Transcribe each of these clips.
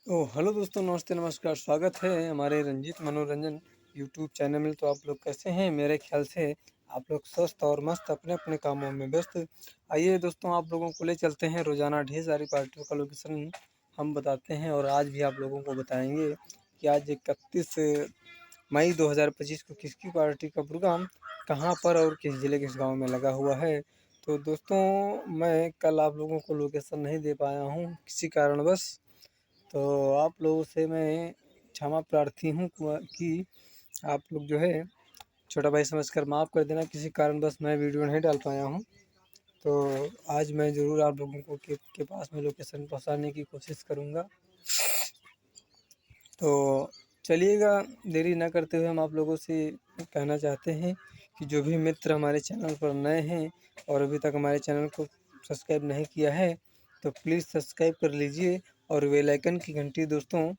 Hello दोस्तों, नमस्ते, नमस्कार। स्वागत है हमारे रंजीत मनोरंजन यूट्यूब चैनल में। तो आप लोग कैसे हैं? मेरे ख्याल से आप लोग स्वस्थ और मस्त अपने अपने कामों में व्यस्त। आइए दोस्तों, आप लोगों को ले चलते हैं रोज़ाना ढेर सारी पार्टियों का लोकेशन हम बताते हैं। और आज भी आप लोगों को बताएंगे कि आज 31 मई 2025 को किसकी पार्टी का प्रोग्राम कहाँ पर और किस ज़िले किस गाँव में लगा हुआ है। तो दोस्तों, मैं कल आप लोगों को लोकेशन नहीं दे पाया हूँ किसी कारणवश। तो आप लोगों से मैं क्षमा प्रार्थी हूँ कि आप लोग जो है छोटा भाई समझकर माफ़ कर देना, किसी कारणवश मैं वीडियो नहीं डाल पाया हूँ। तो आज मैं ज़रूर आप लोगों को के पास में लोकेशन पहुँचाने की कोशिश करूँगा। तो चलिएगा, देरी ना करते हुए हम आप लोगों से कहना चाहते हैं कि जो भी मित्र हमारे चैनल पर नए हैं और अभी तक हमारे चैनल को सब्सक्राइब नहीं किया है तो प्लीज़ सब्सक्राइब कर लीजिए और बेल आइकन की घंटी दोस्तों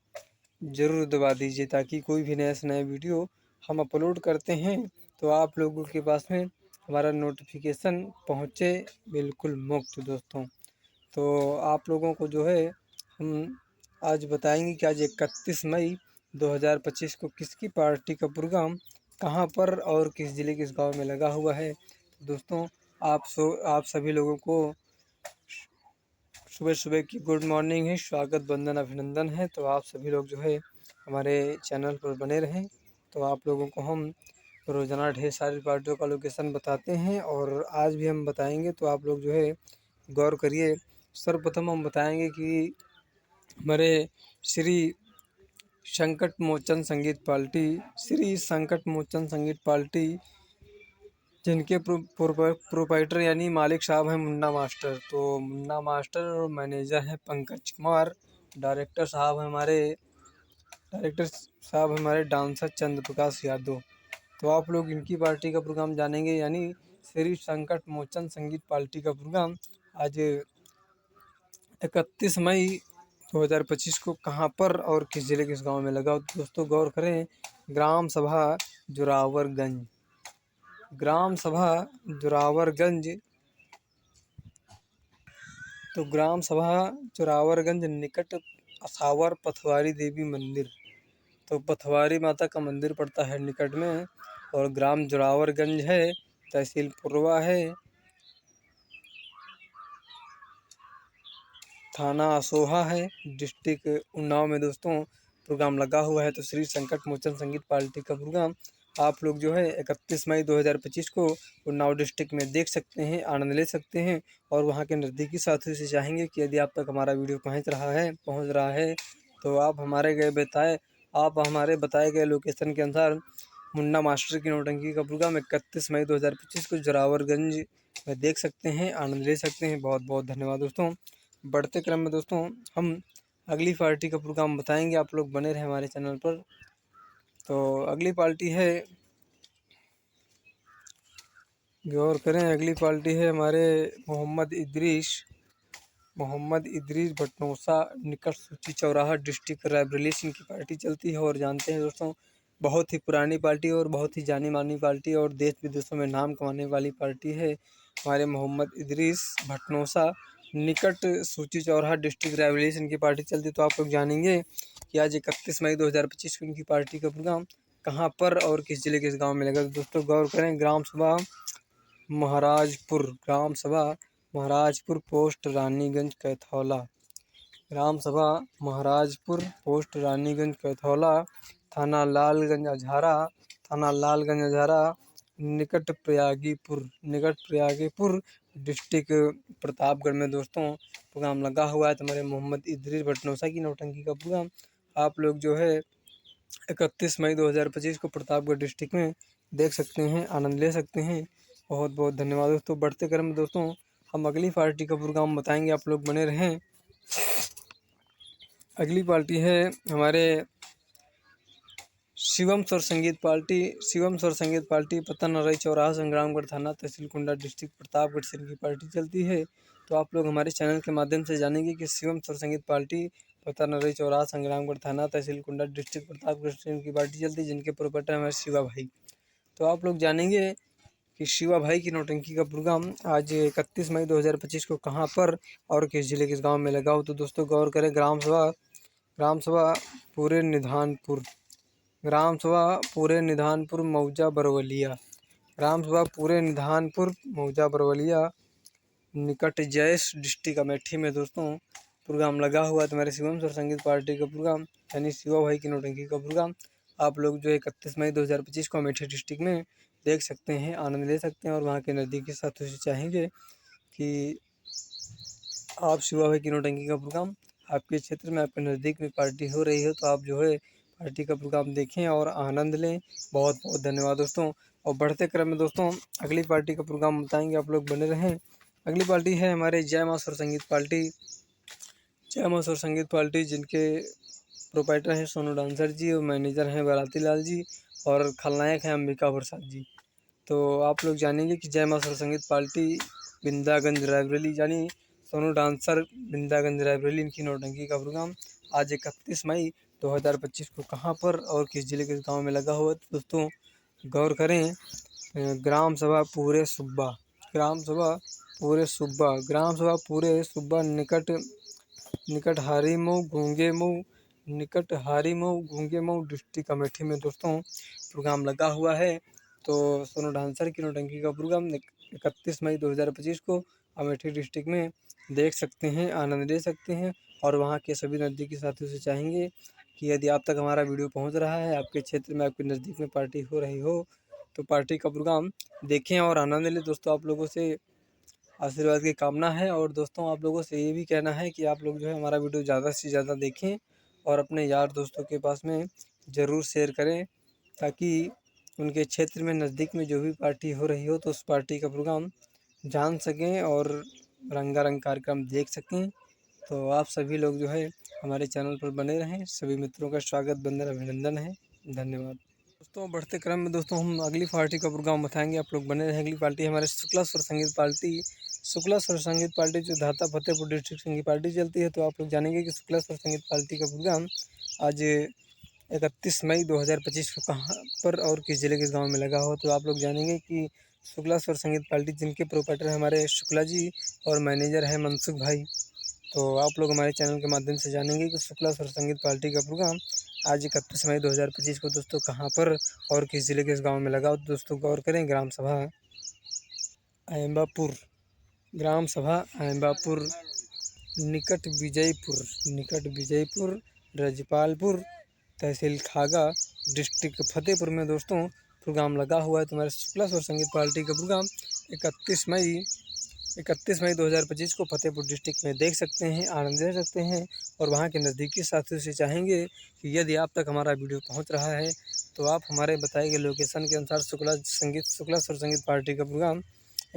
ज़रूर दबा दीजिए, ताकि कोई भी नया से नया वीडियो हम अपलोड करते हैं तो आप लोगों के पास में हमारा नोटिफिकेशन पहुँचे बिल्कुल मुफ्त दोस्तों। तो आप लोगों को जो है हम आज बताएंगे कि आज 31 मई 2025 को किसकी पार्टी का प्रोग्राम कहाँ पर और किस ज़िले किस गांव में लगा हुआ है। तो दोस्तों, आप सभी लोगों को सुबह सुबह की गुड मॉर्निंग है, स्वागत, वंदन, अभिनंदन है। तो आप सभी लोग जो है हमारे चैनल पर बने रहें। तो आप लोगों को हम रोज़ाना ढेर सारी पार्टियों का लोकेशन बताते हैं और आज भी हम बताएंगे। तो आप लोग जो है गौर करिए। सर्वप्रथम हम बताएंगे कि हमारे श्री संकट मोचन संगीत पार्टी, श्री संकट मोचन संगीत पार्टी, जिनके प्रोपाइटर यानी मालिक साहब हैं मुन्ना मास्टर। तो मुन्ना मास्टर और मैनेजर हैं पंकज कुमार। डायरेक्टर साहब हमारे डांसर चंद्र प्रकाश यादव। तो आप लोग इनकी पार्टी का प्रोग्राम जानेंगे, यानी श्री संकट मोचन संगीत पार्टी का प्रोग्राम आज 31 मई 2025 को कहाँ पर और किस ज़िले किस गांव में लगा। तो दोस्तों गौर करें, ग्राम सभा जोरावरगंज, ग्राम सभा जोरावरगंज। तो ग्राम सभा जोरावरगंज निकट असावर पथवारी देवी मंदिर। तो पथवारी माता का मंदिर पड़ता है निकट में और ग्राम जोरावरगंज है, तहसील पुरवा है, थाना असोहा है, डिस्ट्रिक्ट उन्नाव में दोस्तों प्रोग्राम लगा हुआ है। तो श्री संकट मोचन संगीत पार्टी का प्रोग्राम आप लोग जो है 31 मई 2025 को उन्नाव डिस्ट्रिक्ट में देख सकते हैं, आनंद ले सकते हैं। और वहां के नज़दीकी साथियों से चाहेंगे कि यदि आप तक हमारा वीडियो पहुंच रहा है तो आप हमारे बताए गए लोकेशन के अनुसार मुन्ना मास्टर की नौटंकी का प्रोग्राम 31 मई 2025 को जोरावरगंज में देख सकते हैं, आनंद ले सकते हैं। बहुत बहुत धन्यवाद दोस्तों। बढ़ते क्रम में दोस्तों हम अगली पार्टी का प्रोग्राम बताएंगे, आप लोग बने रहे हमारे चैनल पर। तो अगली पार्टी है, गौर करें, अगली पार्टी है हमारे मोहम्मद इदरीस भटनोसा निकट सूची चौराहा डिस्ट्रिक्ट रायबरेली से इनकी पार्टी चलती है। और जानते हैं दोस्तों, बहुत ही पुरानी पार्टी और बहुत ही जानी मानी पार्टी और देश विदेशों में नाम कमाने वाली पार्टी है हमारे मोहम्मद इदरीस भटनोसा निकट सूची चौराहा डिस्ट्रिक्ट रायबरेली से इनकी पार्टी चलती है। तो आप लोग जानेंगे कि आज 31 मई 2025 को इनकी पार्टी का प्रोग्राम कहाँ पर और किस जिले किस गाँव में लगा। तो दोस्तों गौर करें, ग्राम सभा महाराजपुर पोस्ट रानीगंज कैथौला, ग्राम सभा महाराजपुर पोस्ट रानीगंज कैथौला, थाना लालगंज अझारा, निकट प्रयागीपुर डिस्ट्रिक्ट प्रतापगढ़ में दोस्तों प्रोग्राम लगा हुआ है। तो हमारे मोहम्मद इदरीस भटनोसा की नौटंकी का प्रोग्राम आप लोग जो है 31 मई 2025 को प्रतापगढ़ डिस्ट्रिक्ट में देख सकते हैं, आनंद ले सकते हैं। बहुत बहुत धन्यवाद दोस्तों। बढ़ते क्रम में दोस्तों हम अगली पार्टी का प्रोग्राम बताएंगे, आप लोग बने रहें। अगली पार्टी है हमारे शिवम स्वर संगीत पार्टी पता नरई चौराहा संग्रामगढ़ थाना तहसील कुंडा डिस्ट्रिक्ट प्रतापगढ़ से इनकी पार्टी चलती है। तो आप लोग हमारे चैनल के माध्यम से जानेंगे कि शिवम स्वर संगीत पार्टी पता नरई चौराहा संग्रामगढ़ थाना तहसील कुंडा डिस्ट्रिक्ट प्रतापगढ़ से इनकी पार्टी चलती है, जिनके प्रोपराइटर हमारे शिवा भाई। तो आप लोग जानेंगे कि शिवा भाई की नौटंकी का प्रोग्राम आज 31 मई 2025 को कहाँ पर और किस जिले किस गांव में लगा हो। तो दोस्तों गौर करें, ग्राम सभा पूरे निधानपुर, ग्राम सभा पूरे निधानपुर मौजा बरवलिया, ग्राम सभा पूरे निधानपुर मौजा बरवलिया निकट जैस डिस्ट्रिक्ट अमेठी में दोस्तों प्रोग्राम लगा हुआ है तुम्हारे शिवम सुर संगीत पार्टी का प्रोग्राम, यानी शिवा भाई की नौटंकी का प्रोग्राम। आप लोग जो 31 मई 2025 को अमेठी डिस्ट्रिक्ट में देख सकते हैं, आनंद ले सकते हैं। और वहाँ के नज़दीकी साथियों से चाहेंगे कि आप शिवा भाई की नौटंकी का प्रोग्राम आपके क्षेत्र में, आपके नज़दीक में पार्टी हो रही है तो आप जो है पार्टी का प्रोग्राम देखें और आनंद लें। बहुत बहुत धन्यवाद दोस्तों। और बढ़ते क्रम में दोस्तों अगली पार्टी का प्रोग्राम बताएंगे, आप लोग बने रहें। अगली पार्टी है हमारे जय मां सुर संगीत पार्टी, जय मां सुर संगीत पार्टी जिनके प्रोपराइटर हैं सोनू डांसर जी और मैनेजर हैं बाराती लाल जी और खलनायक हैं अंबिका प्रसाद जी। तो आप लोग जानेंगे कि जय मां सुर संगीत पार्टी बिंदागंज रायबरेली, यानी सोनू डांसर बिंदागंज रायबरेली, इनकी नौटंकी का प्रोग्राम आज 31 मई 2025 को कहाँ पर और किस जिले के गांव में लगा हुआ। तो दोस्तों गौर करें, ग्राम सभा पूरे सुब्बा, ग्राम सभा पूरे सुब्बा, ग्राम सभा पूरे सुब्बा निकट हारीमऊ घूंगे मऊ डिस्ट्रिक्ट अमेठी में दोस्तों प्रोग्राम लगा हुआ है। तो सोनू डांसर की नौटंकी का प्रोग्राम 31 मई 2025 को अमेठी डिस्ट्रिक्ट में देख सकते हैं, आनंद ले सकते हैं। और वहाँ के सभी नज़दीकी साथियों से चाहेंगे कि यदि आप तक हमारा वीडियो पहुँच रहा है, आपके क्षेत्र में आपके नज़दीक में पार्टी हो रही हो तो पार्टी का प्रोग्राम देखें और आनंद लें। दोस्तों आप लोगों से आशीर्वाद की कामना है और दोस्तों आप लोगों से ये भी कहना है कि आप लोग जो है हमारा वीडियो ज़्यादा से ज़्यादा देखें और अपने यार दोस्तों के पास में ज़रूर शेयर करें, ताकि उनके क्षेत्र में नज़दीक में जो भी पार्टी हो रही हो तो उस पार्टी का प्रोग्राम जान सकें और रंगारंग कार्यक्रम देख सकें। तो आप सभी लोग जो है हमारे चैनल पर बने रहें। सभी मित्रों का स्वागत, वंदन, अभिनंदन है। धन्यवाद दोस्तों। बढ़ते क्रम में दोस्तों हम अगली पार्टी का प्रोग्राम बताएंगे, आप लोग बने रहें। अगली पार्टी हमारे शुक्ला सुर संगीत पार्टी, शुक्ला सुर संगीत पार्टी जो धाता फतेहपुर डिस्ट्रिक्ट संगीत पार्टी चलती है। तो आप लोग जानेंगे कि शुक्ला सुर संगीत पार्टी का प्रोग्राम आज 31 मई 2025 को कहाँ पर और किस जिले के गांव में लगा हो। तो आप लोग जानेंगे कि शुक्ला सुर संगीत पार्टी जिनके प्रोपराइटर हमारे शुक्ला जी और मैनेजर है मनसुख भाई। तो आप लोग हमारे चैनल के माध्यम से जानेंगे कि शुक्ला सुर संगीत पार्टी का प्रोग्राम आज 31 मई 2025 को दोस्तों कहाँ पर और किस जिले के इस गाँव में लगा हो। दोस्तों गौर करें, ग्राम सभा अम्बापुर, ग्राम सभा अम्बापुर निकट विजयपुर रजपालपुर तहसील खागा डिस्ट्रिक्ट फतेहपुर में दोस्तों प्रोग्राम लगा हुआ है। तुम्हारे शुक्ला सुर संगीत पार्टी का प्रोग्राम 31 मई 2025 को फतेहपुर डिस्ट्रिक्ट में देख सकते हैं, आनंद ले सकते हैं। और वहाँ के नज़दीकी साथियों से चाहेंगे कि यदि आप तक हमारा वीडियो पहुँच रहा है तो आप हमारे बताए गए लोकेशन के अनुसार शुक्ला सुर संगीत पार्टी का प्रोग्राम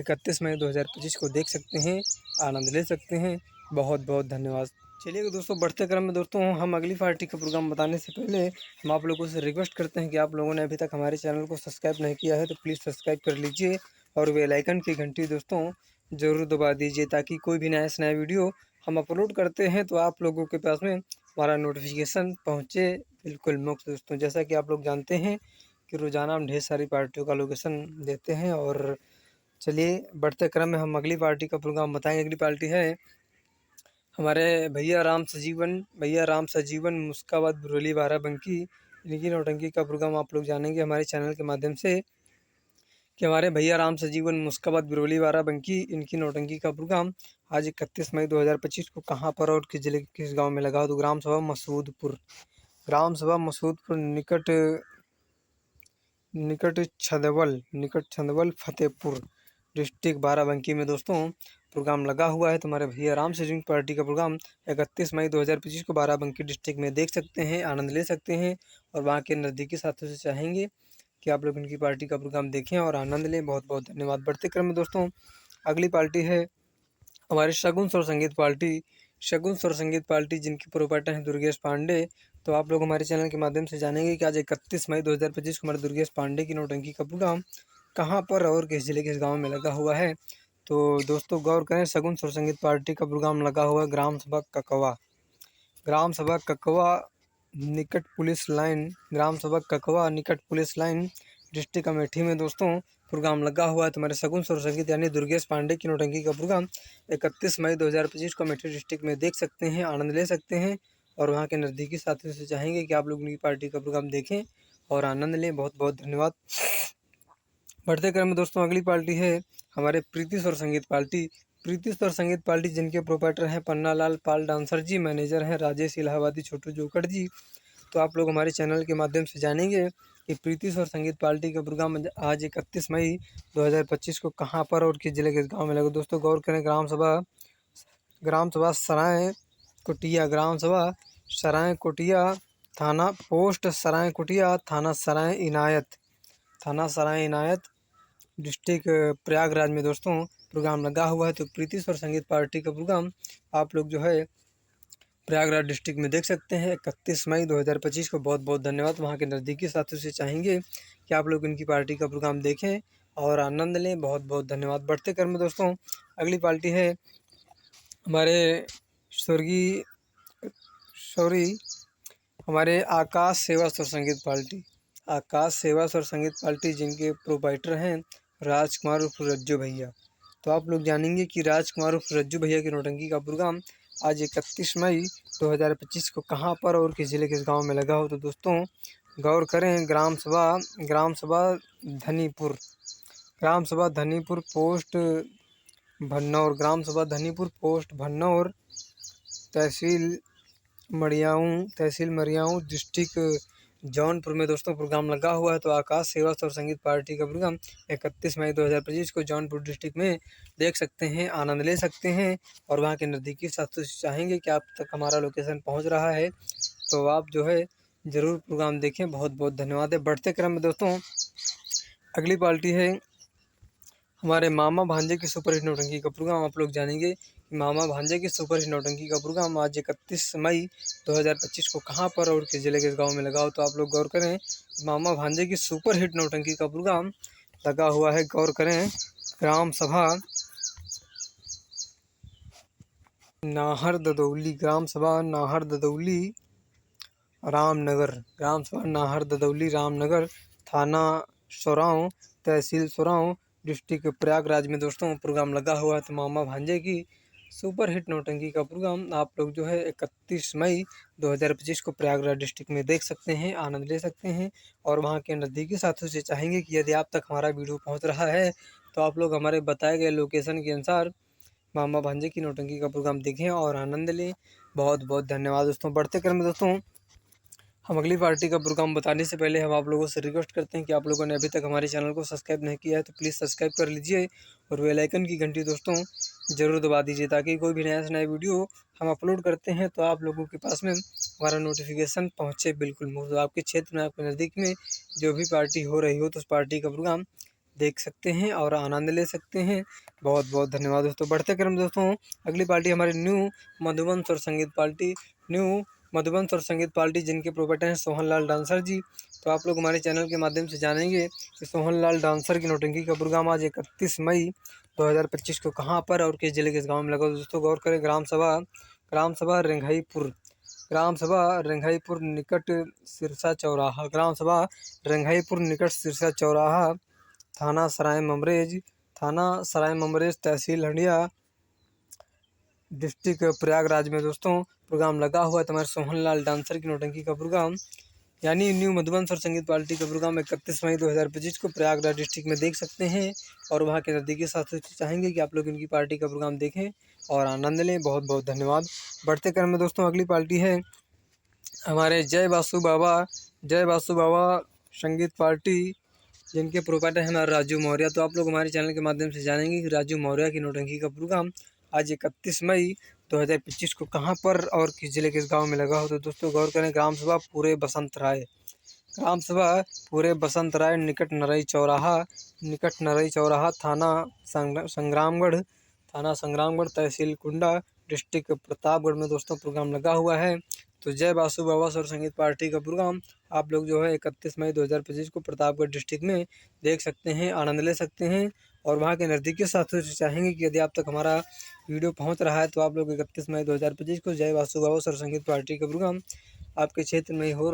31 मई 2025 को देख सकते हैं, आनंद ले सकते हैं। बहुत बहुत धन्यवाद। चलिए दोस्तों बढ़ते क्रम में दोस्तों हम अगली पार्टी का प्रोग्राम बताने से पहले हम आप लोगों से रिक्वेस्ट करते हैं कि आप लोगों ने अभी तक हमारे चैनल को सब्सक्राइब नहीं किया है तो प्लीज़ सब्सक्राइब कर लीजिए और बेल आइकन की घंटी दोस्तों ज़रूर दबा दीजिए, ताकि कोई भी नया से नया वीडियो हम अपलोड करते हैं तो आप लोगों के पास में हमारा नोटिफिकेशन पहुँचे बिल्कुल मुफ्त। दोस्तों जैसा कि आप लोग जानते हैं कि रोज़ाना हम ढेर सारी पार्टियों का लोकेशन देते हैं। और चलिए बढ़ते क्रम में हम अगली पार्टी का प्रोग्राम बताएंगे। अगली पार्टी है हमारे भैया राम सजीवन मुस्काबाद बिरोली बाराबंकी, इनकी नौटंकी का प्रोग्राम आप लोग जानेंगे हमारे चैनल के माध्यम से कि हमारे भैया राम सजीवन मुस्काबाद बिरोली बाराबंकी, इनकी नौटंकी का प्रोग्राम आज 31 मई 2025 को कहाँ पर और किस जिले किस गांव में लगा हो। तो ग्राम सभा मसूदपुर निकट छंदवल फतेहपुर डिस्ट्रिक्ट बाराबंकी में दोस्तों प्रोग्राम लगा हुआ है। तुम्हारे भैया राम सजीवन पार्टी का प्रोग्राम 31 मई 2025 को बाराबंकी डिस्ट्रिक्ट में देख सकते हैं, आनंद ले सकते हैं। और वहाँ के नज़दीकी साथियों से चाहेंगे कि आप लोग इनकी पार्टी का प्रोग्राम देखें और आनंद लें। बहुत बहुत धन्यवाद। बढ़ते क्रम में दोस्तों अगली पार्टी है हमारे शगुन सुर संगीत पार्टी जिनकी प्रोपराइटर हैं दुर्गेश पांडे। तो आप लोग हमारे चैनल के माध्यम से जानेंगे कि आज 31 मई 2025 को हमारे दुर्गेश पांडे की नौटंकी का प्रोग्राम कहाँ पर और किस जिले के गाँव में लगा हुआ है। तो दोस्तों गौर करें, शगुन सुर संगीत पार्टी का प्रोग्राम लगा हुआ है ग्राम सभा ककवा निकट पुलिस लाइन डिस्ट्रिक्ट अमेठी में दोस्तों प्रोग्राम लगा हुआ है। तुम्हारे शगुन सुर संगीत यानी दुर्गेश पांडे की नौटंकी का प्रोग्राम 31 मई 2025 को अमेठी डिस्ट्रिक्ट में देख सकते हैं, आनंद ले सकते हैं। और वहाँ के नज़दीकी साथियों से चाहेंगे कि आप लोग उनकी पार्टी का प्रोग्राम देखें और आनंद लें। बहुत बहुत धन्यवाद। बढ़ते क्रम में दोस्तों अगली पार्टी है हमारे प्रीति स्वर संगीत पार्टी। प्रीति स्वर संगीत पार्टी जिनके प्रोपराइटर हैं पन्ना लाल पाल डांसर जी, मैनेजर हैं राजेश इलाहाबादी छोटू जोकड़ जी। तो आप लोग हमारे चैनल के माध्यम से जानेंगे कि प्रीति स्वर संगीत पार्टी का प्रोग्राम आज 31 मई 2025 को कहाँ पर और किस जिले के गांव में लगा। दोस्तों गौर करें, ग्राम सभा सराय कुटिया, ग्राम सभा सराय कुटिया, थाना पोस्ट सराय कुटिया, थाना सराय इनायत, डिस्ट्रिक्ट प्रयागराज में दोस्तों प्रोग्राम लगा हुआ है। तो प्रीति स्वर संगीत पार्टी का प्रोग्राम आप लोग जो है प्रयागराज डिस्ट्रिक्ट में देख सकते हैं 31 मई 2025 को। बहुत बहुत धन्यवाद। वहाँ के नज़दीकी साथियों से चाहेंगे कि आप लोग इनकी पार्टी का प्रोग्राम देखें और आनंद लें। बहुत बहुत धन्यवाद। बढ़ते क्रम में दोस्तों अगली पार्टी है हमारे हमारे आकाश सेवा स्वर संगीत पार्टी। आकाश सेवा स्वर संगीत पार्टी जिनके प्रोपराइटर हैं राजकुमार उर्फ रज्जू भैया। तो आप लोग जानेंगे कि राजकुमार उर्फ रज्जू भैया की नौटंकी का प्रोग्राम आज 31 मई 2025 को कहाँ पर और किस जिले के गांव में लगा हो। तो दोस्तों गौर करें, ग्राम सभा धनीपुर पोस्ट भन्नौर, ग्राम सभा धनीपुर पोस्ट भन्नौर, तहसील मरियाऊँ, डिस्ट्रिक्ट जौनपुर में दोस्तों प्रोग्राम लगा हुआ है। तो आकाश सेवा स्वर संगीत पार्टी का प्रोग्राम 31 मई 2025 को जौनपुर डिस्ट्रिक्ट में देख सकते हैं, आनंद ले सकते हैं और वहाँ के नज़दीकी साथियों से चाहेंगे कि आप तक हमारा लोकेशन पहुँच रहा है तो आप जो है ज़रूर प्रोग्राम देखें। बहुत बहुत धन्यवाद है। बढ़ते क्रम में दोस्तों अगली पार्टी है हमारे मामा भांजे की सुपरहिट नौटंकी का प्रोग्राम। आप लोग जानेंगे कि मामा भांजे की सुपरहिट नौटंकी का प्रोग्राम आज 31 मई 2025 को कहाँ पर और किस जिले के गांव में लगा हो। तो आप लोग गौर करें, मामा भांजे की सुपरहिट नौटंकी का प्रोग्राम लगा हुआ है। गौर करें, ग्राम सभा नाहर ददौली, रामनगर, थाना सोराव, तहसील सोराव, डिस्ट्रिक्ट प्रयागराज में दोस्तों प्रोग्राम लगा हुआ है। तो मामा भांजे की सुपर हिट नौटंकी का प्रोग्राम आप लोग जो है 31 मई 2025 को प्रयागराज डिस्ट्रिक्ट में देख सकते हैं, आनंद ले सकते हैं और वहाँ के नज़दीकी साथियों से चाहेंगे कि यदि आप तक हमारा वीडियो पहुँच रहा है तो आप लोग हमारे बताए गए लोकेशन के अनुसार मामा भांजे की नौटंकी का प्रोग्राम देखें और आनंद लें। बहुत बहुत धन्यवाद दोस्तों। बढ़ते क्रम में दोस्तों हम अगली पार्टी का प्रोग्राम बताने से पहले हम आप लोगों से रिक्वेस्ट करते हैं कि आप लोगों ने अभी तक हमारे चैनल को सब्सक्राइब नहीं किया है तो प्लीज़ सब्सक्राइब कर लीजिए और बेल आइकन की घंटी दोस्तों ज़रूर दबा दीजिए ताकि कोई भी नया से नया वीडियो हम अपलोड करते हैं तो आप लोगों के पास में हमारा नोटिफिकेशन पहुँचे बिल्कुल मुफ्त। आपके क्षेत्र में, आपके नज़दीक में जो भी पार्टी हो रही हो तो उस पार्टी का प्रोग्राम देख सकते हैं और आनंद ले सकते हैं। बहुत बहुत धन्यवाद दोस्तों। बढ़ते क्रम दोस्तों अगली पार्टी हमारी न्यू मधुबन स्वर संगीत पार्टी जिनके प्रोपराइटर हैं सोहनलाल डांसर जी। तो आप लोग हमारे चैनल के माध्यम से जानेंगे कि सोहनलाल डांसर की नौटंकी का प्रोग्राम आज 31 मई 2025 को कहाँ पर और किस जिले के गाँव में लगा। दोस्तों गौर करें, ग्राम सभा रेंघईपुर निकट सिरसा चौराहा, थाना सराय ममरेज, तहसील हंडिया, डिस्ट्रिक्ट प्रयागराज में दोस्तों प्रोग्राम लगा हुआ है। तो हमारे सोहनलाल डांसर की नौटंकी का प्रोग्राम यानी न्यू मधुबन स्वर संगीत पार्टी का प्रोग्राम 31 मई 2025 को प्रयागराज डिस्ट्रिक्ट में देख सकते हैं और वहाँ के नज़दीकी साथियों से चाहेंगे कि आप लोग इनकी पार्टी का प्रोग्राम देखें और आनंद लें। बहुत बहुत धन्यवाद। बढ़ते क्रम में दोस्तों अगली पार्टी है हमारे जय बासु बाबा संगीत पार्टी जिनके प्रोपराइटर हैं हमारे राजू मौर्य। तो आप लोग हमारे चैनल के माध्यम से जानेंगे कि राजू मौर्य की नौटंकी का प्रोग्राम आज 31 मई 2025 को कहाँ पर और किस जिले के गांव में लगा हो। तो दोस्तों गौर करें, ग्राम सभा पूरे बसंत राय निकट नरई चौराहा, थाना संग्रामगढ़, तहसील कुंडा, डिस्ट्रिक्ट प्रतापगढ़ में दोस्तों प्रोग्राम लगा हुआ है। तो जय बासु बाबा स्वर संगीत पार्टी का प्रोग्राम आप लोग जो है 31 मई 2025 को प्रतापगढ़ डिस्ट्रिक्ट में देख सकते हैं, आनंद ले सकते हैं और वहाँ के नज़दीकी साथियों से चाहेंगे कि यदि आप तक हमारा वीडियो पहुँच रहा है तो आप लोग 31 मई 2025 को जय बासु बाबा स्वर संगीत पार्टी का प्रोग्राम आपके क्षेत्र में हो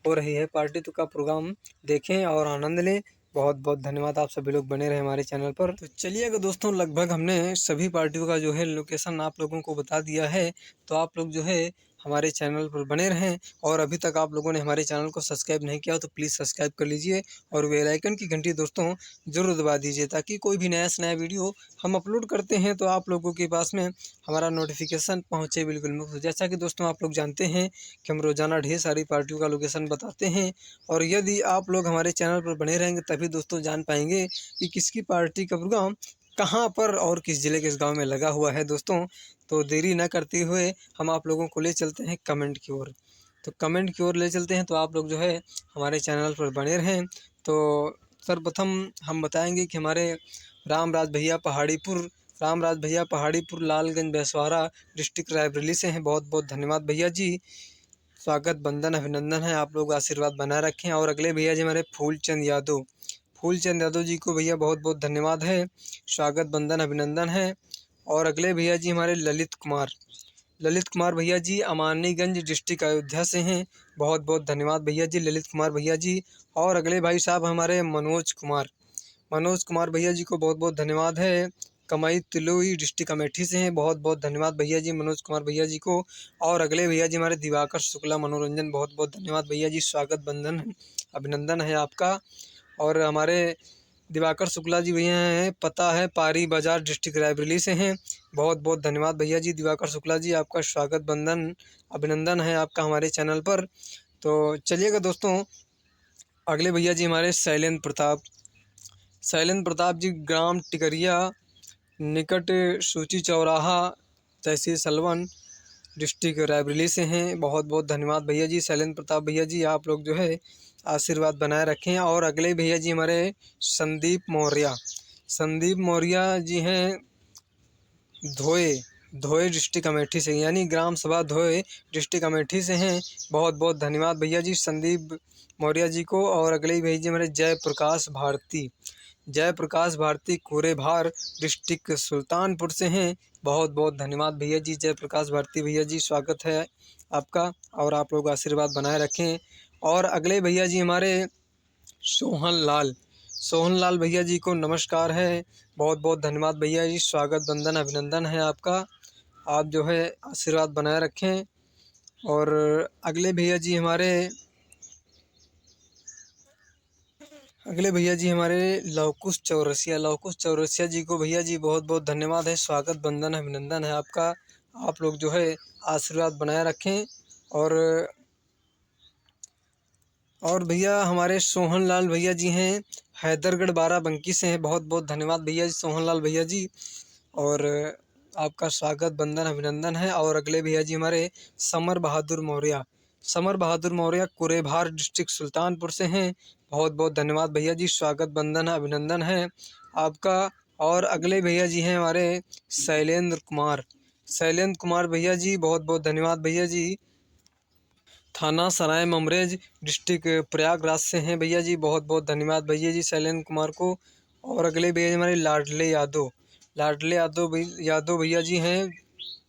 रही है पार्टी तो का प्रोग्राम देखें और आनंद लें। बहुत बहुत धन्यवाद। आप सभी लोग बने रहे हमारे चैनल पर। तो चलिए अगर दोस्तों लगभग हमने सभी पार्टियों का जो है लोकेशन आप लोगों को बता दिया है तो आप लोग जो है हमारे चैनल पर बने रहें। और अभी तक आप लोगों ने हमारे चैनल को सब्सक्राइब नहीं किया हो तो प्लीज़ सब्सक्राइब कर लीजिए और बेल आइकन की घंटी दोस्तों ज़रूर दबा दीजिए, ताकि कोई भी नया से नया वीडियो हम अपलोड करते हैं तो आप लोगों के पास में हमारा नोटिफिकेशन पहुँचे बिल्कुल मुफ्त। जैसा कि दोस्तों आप लोग जानते हैं कि हम रोज़ाना ढेर सारी पार्टियों का लोकेशन बताते हैं, और यदि आप लोग हमारे चैनल पर बने रहेंगे तभी दोस्तों जान पाएंगे कि किसकी पार्टी का प्रोग्राम कहाँ पर और किस ज़िले किस गांव में लगा हुआ है दोस्तों। तो देरी न करते हुए हम आप लोगों को ले चलते हैं कमेंट की ओर। तो कमेंट की ओर ले चलते हैं, तो आप लोग जो है हमारे चैनल पर बने रहें। तो सर्वप्रथम हम बताएंगे कि हमारे रामराज भैया पहाड़ीपुर लालगंज बैसवारा डिस्ट्रिक्ट रायबरेली से हैं। बहुत बहुत धन्यवाद भैया जी, स्वागत बंदन अभिनंदन है, आप लोग आशीर्वाद बनाए रखें। और अगले भैया जी हमारे फूलचंद यादव जी को भैया बहुत बहुत धन्यवाद है, स्वागत बंदन अभिनंदन है। और अगले भैया जी हमारे ललित कुमार भैया जी अमानीगंज डिस्ट्रिक्ट अयोध्या से हैं। बहुत बहुत धन्यवाद भैया जी, ललित कुमार भैया जी। और अगले भाई साहब हमारे मनोज कुमार भैया जी को बहुत बहुत धन्यवाद है, कमाई तिलोई डिस्ट्रिक्ट अमेठी से हैं। बहुत बहुत धन्यवाद भैया जी मनोज कुमार भैया जी को। और अगले भैया जी हमारे दिवाकर शुक्ला मनोरंजन, बहुत बहुत धन्यवाद भैया जी, स्वागत बंदन अभिनंदन है आपका। और हमारे दिवाकर शुक्ला जी भैया हैं, पता है पारी बाजार डिस्ट्रिक्ट रायबरेली से हैं। बहुत बहुत धन्यवाद भैया जी दिवाकर शुक्ला जी, आपका स्वागत बंदन अभिनंदन है आपका हमारे चैनल पर। तो चलिएगा दोस्तों, अगले भैया जी हमारे शैलेंद्र प्रताप जी ग्राम टिकरिया निकट सूची चौराहा तहसील सलवन डिस्ट्रिक्ट रायबरेली से हैं। बहुत बहुत धन्यवाद भैया जी शैलेंद्र प्रताप भैया जी, आप लोग जो है आशीर्वाद बनाए रखें। और अगले भैया जी हमारे संदीप मौर्य जी हैं धोए डिस्ट्रिक्ट अमेठी से, यानी ग्राम सभा धोए डिस्ट्रिक्ट अमेठी से हैं। बहुत बहुत धन्यवाद भैया जी संदीप मौर्य जी को। और अगले भैया जी हमारे जयप्रकाश भारती कुरेभार डिस्ट्रिक्ट सुल्तानपुर से हैं। बहुत बहुत धन्यवाद भैया जी जयप्रकाश भारती भैया जी, स्वागत है आपका और आप लोग आशीर्वाद बनाए रखें। और अगले भैया जी हमारे सोहन लाल भैया जी को नमस्कार है, बहुत बहुत धन्यवाद भैया जी, स्वागत बंदन अभिनंदन है आपका, आप जो है आशीर्वाद बनाए रखें। और अगले भैया जी हमारे लवकुश चौरसिया जी को भैया जी बहुत बहुत धन्यवाद है, स्वागत बंदन अभिनंदन है आपका, आप लोग जो है आशीर्वाद बनाए रखें। और भैया हमारे सोहन लाल भैया जी हैं हैदरगढ़ बाराबंकी से हैं। बहुत बहुत धन्यवाद भैया जी सोहन लाल भैया जी, और आपका स्वागत बंदन अभिनंदन है। और अगले भैया जी हमारे समर बहादुर मौर्य कुरेभार डिस्ट्रिक्ट सुल्तानपुर से हैं। बहुत बहुत धन्यवाद भैया जी, स्वागत बंदन अभिनंदन है आपका। और अगले भैया जी हैं हमारे शैलेंद्र कुमार भैया जी, बहुत बहुत धन्यवाद भैया जी, थाना सराय ममरेज डिस्ट्रिक्ट प्रयागराज से हैं भैया जी, बहुत बहुत धन्यवाद भैया जी शैलेंद्र कुमार को। और अगले भैया जी हमारे यादव भैया जी हैं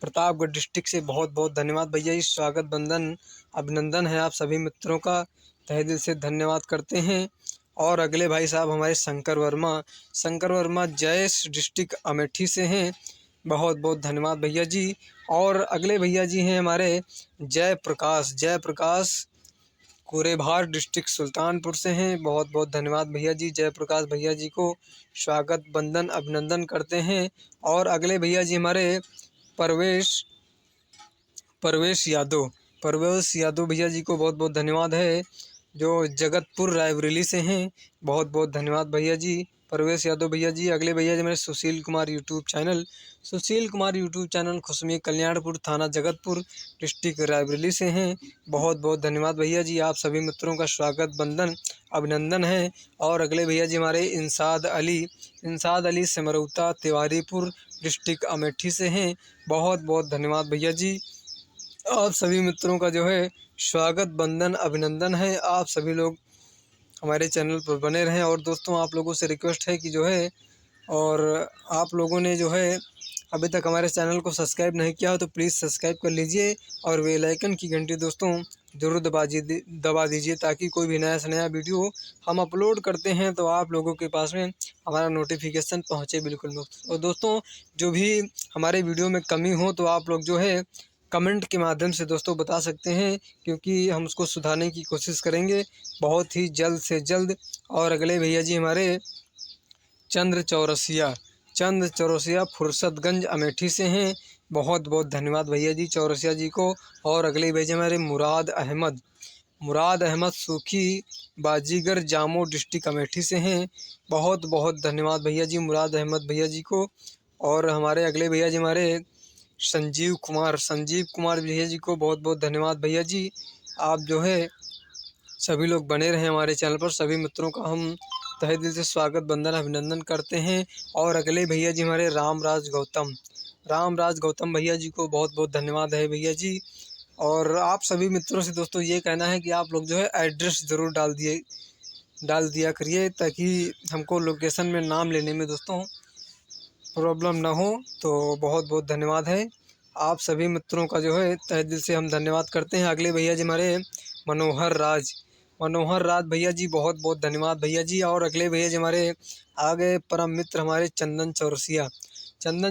प्रतापगढ़ डिस्ट्रिक्ट से। बहुत बहुत धन्यवाद भैया जी, स्वागत बंदन अभिनंदन है, आप सभी मित्रों का तहे दिल से धन्यवाद करते हैं। और अगले भाई साहब हमारे शंकर वर्मा जयस डिस्ट्रिक्ट अमेठी से हैं। बहुत बहुत धन्यवाद भैया जी। और अगले भैया जी हैं हमारे जयप्रकाश कुरेभार डिस्ट्रिक्ट सुल्तानपुर से हैं। बहुत बहुत धन्यवाद भैया जी जयप्रकाश भैया जी को, स्वागत बंदन अभिनंदन करते हैं। और अगले भैया जी हमारे परवेश यादव भैया जी को बहुत बहुत धन्यवाद है, जो जगतपुर रायबरेली से हैं। बहुत बहुत धन्यवाद भैया जी परवेश यादव भैया जी। अगले भैया जी मेरे सुशील कुमार यूट्यूब चैनल खुशमी कल्याणपुर थाना जगतपुर डिस्ट्रिक्ट रायबरेली से हैं। बहुत बहुत धन्यवाद भैया जी, आप सभी मित्रों का स्वागत बंदन अभिनंदन है। और अगले भैया जी हमारे इंसाद अली सिमरौता तिवारीपुर डिस्ट्रिक्ट अमेठी से हैं। बहुत बहुत धन्यवाद भैया जी, आप सभी मित्रों का जो है स्वागत बंदन अभिनंदन है, आप सभी लोग हमारे चैनल पर बने रहें। और दोस्तों आप लोगों से रिक्वेस्ट है कि जो है, और आप लोगों ने जो है अभी तक हमारे चैनल को सब्सक्राइब नहीं किया हो तो प्लीज़ सब्सक्राइब कर लीजिए और बेल आइकन की घंटी दोस्तों ज़रूर दबा दीजिए, ताकि कोई भी नया से नया वीडियो हम अपलोड करते हैं तो आप लोगों के पास में हमारा नोटिफिकेशन पहुंचे बिल्कुल मुफ्त। और दोस्तों जो भी हमारे वीडियो में कमी हो तो आप लोग जो है कमेंट के माध्यम से दोस्तों बता सकते हैं, क्योंकि हम उसको सुधारने की कोशिश करेंगे बहुत ही जल्द से जल्द। और अगले भैया जी हमारे चंद्र चौरसिया फुर्सतगंज अमेठी से हैं। बहुत बहुत धन्यवाद भैया जी चौरसिया जी को। और अगले भैया जी हमारे मुराद अहमद सूखी बाजीगर जामो डिस्ट्रिक्ट अमेठी से हैं। बहुत बहुत धन्यवाद भैया जी मुराद अहमद भैया जी को। और हमारे अगले भैया जी हमारे संजीव कुमार भैया जी को बहुत बहुत धन्यवाद भैया जी। आप जो है सभी लोग बने रहें हमारे चैनल पर। सभी मित्रों का हम तहे दिल से स्वागत बंदन अभिनंदन करते हैं। और अगले भैया जी हमारे रामराज गौतम भैया जी को बहुत बहुत धन्यवाद है भैया जी। और आप सभी मित्रों से दोस्तों ये कहना है कि आप लोग जो है एड्रेस ज़रूर डाल दिया करिए, ताकि हमको लोकेशन में नाम लेने में दोस्तों प्रॉब्लम ना हो। तो बहुत बहुत धन्यवाद है आप सभी मित्रों का जो है तहे दिल से हम धन्यवाद करते हैं। अगले भैया जी हमारे मनोहर राज भैया जी बहुत बहुत धन्यवाद भैया जी। और अगले भैया जी हमारे आगे परम मित्र हमारे चंदन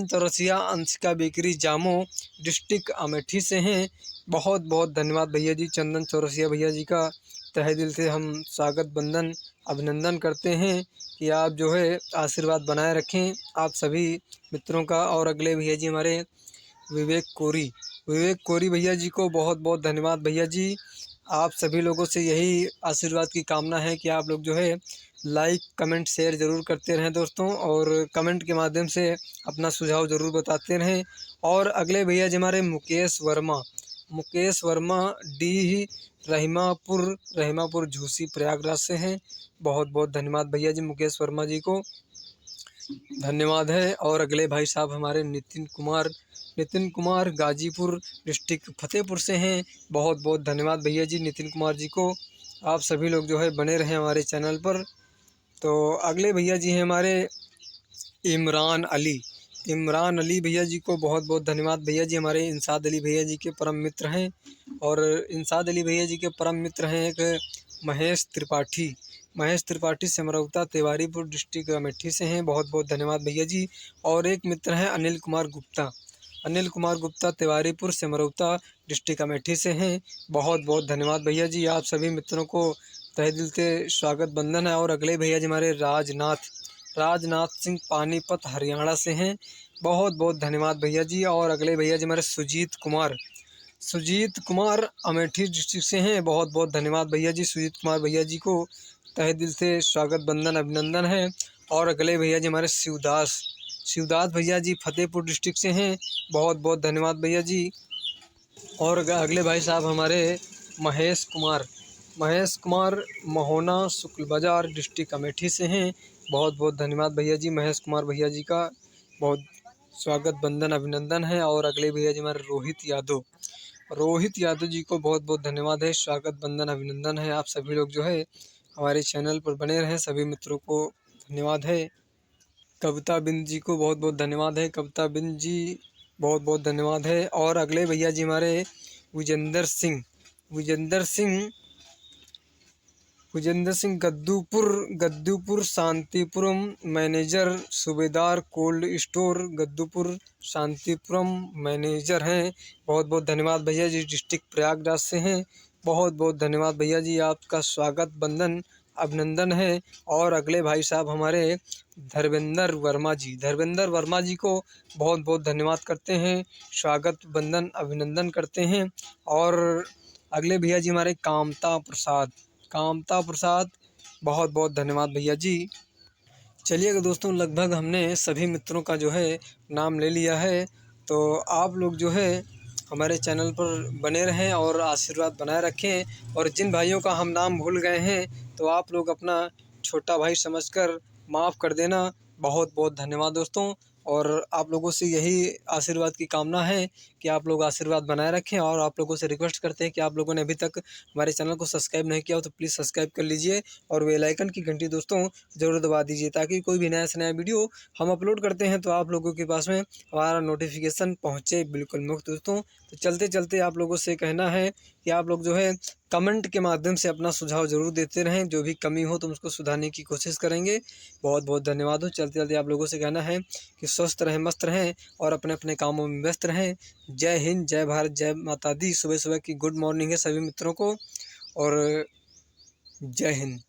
चौरसिया अंशिका बेकरी जामो डिस्ट्रिक्ट अमेठी से हैं। बहुत बहुत धन्यवाद भैया जी चंदन चौरसिया भैया जी का तहे दिल से हम स्वागत बंदन अभिनंदन करते हैं कि आप जो है आशीर्वाद बनाए रखें आप सभी मित्रों का। और अगले भैया जी हमारे विवेक कोरी भैया जी को बहुत बहुत धन्यवाद भैया जी। आप सभी लोगों से यही आशीर्वाद की कामना है कि आप लोग जो है लाइक कमेंट शेयर ज़रूर करते रहें दोस्तों, और कमेंट के माध्यम से अपना सुझाव ज़रूर बताते रहें। और अगले भैया जी हमारे मुकेश वर्मा डी रहीमापुर झूसी प्रयागराज से हैं। बहुत बहुत धन्यवाद भैया जी मुकेश वर्मा जी को धन्यवाद है। और अगले भाई साहब हमारे नितिन कुमार गाजीपुर डिस्ट्रिक्ट फतेहपुर से हैं। बहुत बहुत धन्यवाद भैया जी नितिन कुमार जी को। आप सभी लोग जो है बने रहें हमारे चैनल पर। तो अगले भैया जी हैं हमारे इमरान अली भैया जी को बहुत बहुत धन्यवाद भैया जी। हमारे इंसाद अली भैया जी के परम मित्र हैं। और इंसाद अली भैया जी के परम मित्र हैं एक महेश त्रिपाठी सिमरौता तिवारीपुर डिस्ट्रिक्ट अमेठी से हैं। बहुत बहुत धन्यवाद भैया जी। और एक मित्र हैं अनिल कुमार गुप्ता तिवारीपुर सिमरौता डिस्ट्रिक्ट अमेठी से हैं। बहुत बहुत धन्यवाद भैया जी। आप सभी मित्रों को तहे दिल से स्वागत बंदन है। और अगले भैया जी हमारे राजनाथ सिंह पानीपत हरियाणा से हैं। बहुत बहुत धन्यवाद भैया जी। और अगले भैया जी हमारे सुजीत कुमार अमेठी डिस्ट्रिक्ट से हैं। बहुत बहुत धन्यवाद भैया जी सुजीत कुमार भैया जी को तहे दिल से स्वागत बंदन अभिनंदन है। और अगले भैया जी हमारे शिवदास भैया जी फतेहपुर डिस्ट्रिक्ट से हैं। बहुत बहुत धन्यवाद भैया जी। और अगले भाई साहब हमारे महेश कुमार महोना शुक्ल बाजार डिस्ट्रिक्ट अमेठी से हैं। बहुत बहुत धन्यवाद भैया जी महेश कुमार भैया जी का बहुत स्वागत बंदन अभिनंदन है। और अगले भैया जी हमारे रोहित यादव जी को बहुत बहुत धन्यवाद है, स्वागत बंदन अभिनंदन है। आप सभी लोग जो है हमारे चैनल पर बने रहें। सभी मित्रों को धन्यवाद है। कविता बिंद जी को बहुत बहुत धन्यवाद है, कविता बिंद जी बहुत बहुत धन्यवाद है। और अगले भैया जी हमारे विजेंद्र सिंह गद्दूपुर शांतिपुरम मैनेजर सूबेदार कोल्ड स्टोर गद्दूपुर शांतिपुरम मैनेजर हैं। बहुत बहुत धन्यवाद भैया जी डिस्ट्रिक्ट प्रयागराज से हैं। बहुत बहुत धन्यवाद भैया जी आपका स्वागत बंदन अभिनंदन है। और अगले भाई साहब हमारे धर्मेंद्र वर्मा जी को बहुत बहुत धन्यवाद करते हैं, स्वागत बंदन अभिनंदन करते हैं। और अगले भैया जी हमारे कामता प्रसाद बहुत बहुत धन्यवाद भैया जी। चलिए दोस्तों लगभग हमने सभी मित्रों का जो है नाम ले लिया है। तो आप लोग जो है हमारे चैनल पर बने रहें और आशीर्वाद बनाए रखें। और जिन भाइयों का हम नाम भूल गए हैं तो आप लोग अपना छोटा भाई समझकर माफ़ कर देना। बहुत बहुत धन्यवाद दोस्तों। और आप लोगों से यही आशीर्वाद की कामना है कि आप लोग आशीर्वाद बनाए रखें। और आप लोगों से रिक्वेस्ट करते हैं कि आप लोगों ने अभी तक हमारे चैनल को सब्सक्राइब नहीं किया हो तो प्लीज़ सब्सक्राइब कर लीजिए। और बेल आइकन की घंटी दोस्तों ज़रूर दबा दीजिए, ताकि कोई भी नया से नया वीडियो हम अपलोड करते हैं तो आप लोगों के पास में हमारा नोटिफिकेशन पहुँचे बिल्कुल मुफ्त दोस्तों। तो चलते चलते आप लोगों से कहना है कि आप लोग जो है कमेंट के माध्यम से अपना सुझाव ज़रूर देते रहें। जो भी कमी हो तो उसको सुधारने की कोशिश करेंगे। बहुत बहुत धन्यवाद हो। चलते चलते आप लोगों से कहना है कि स्वस्थ रहें, मस्त रहें और अपने अपने कामों में व्यस्त रहें। जय हिंद, जय भारत, जय माता दी। सुबह सुबह की गुड मॉर्निंग है सभी मित्रों को और जय हिंद।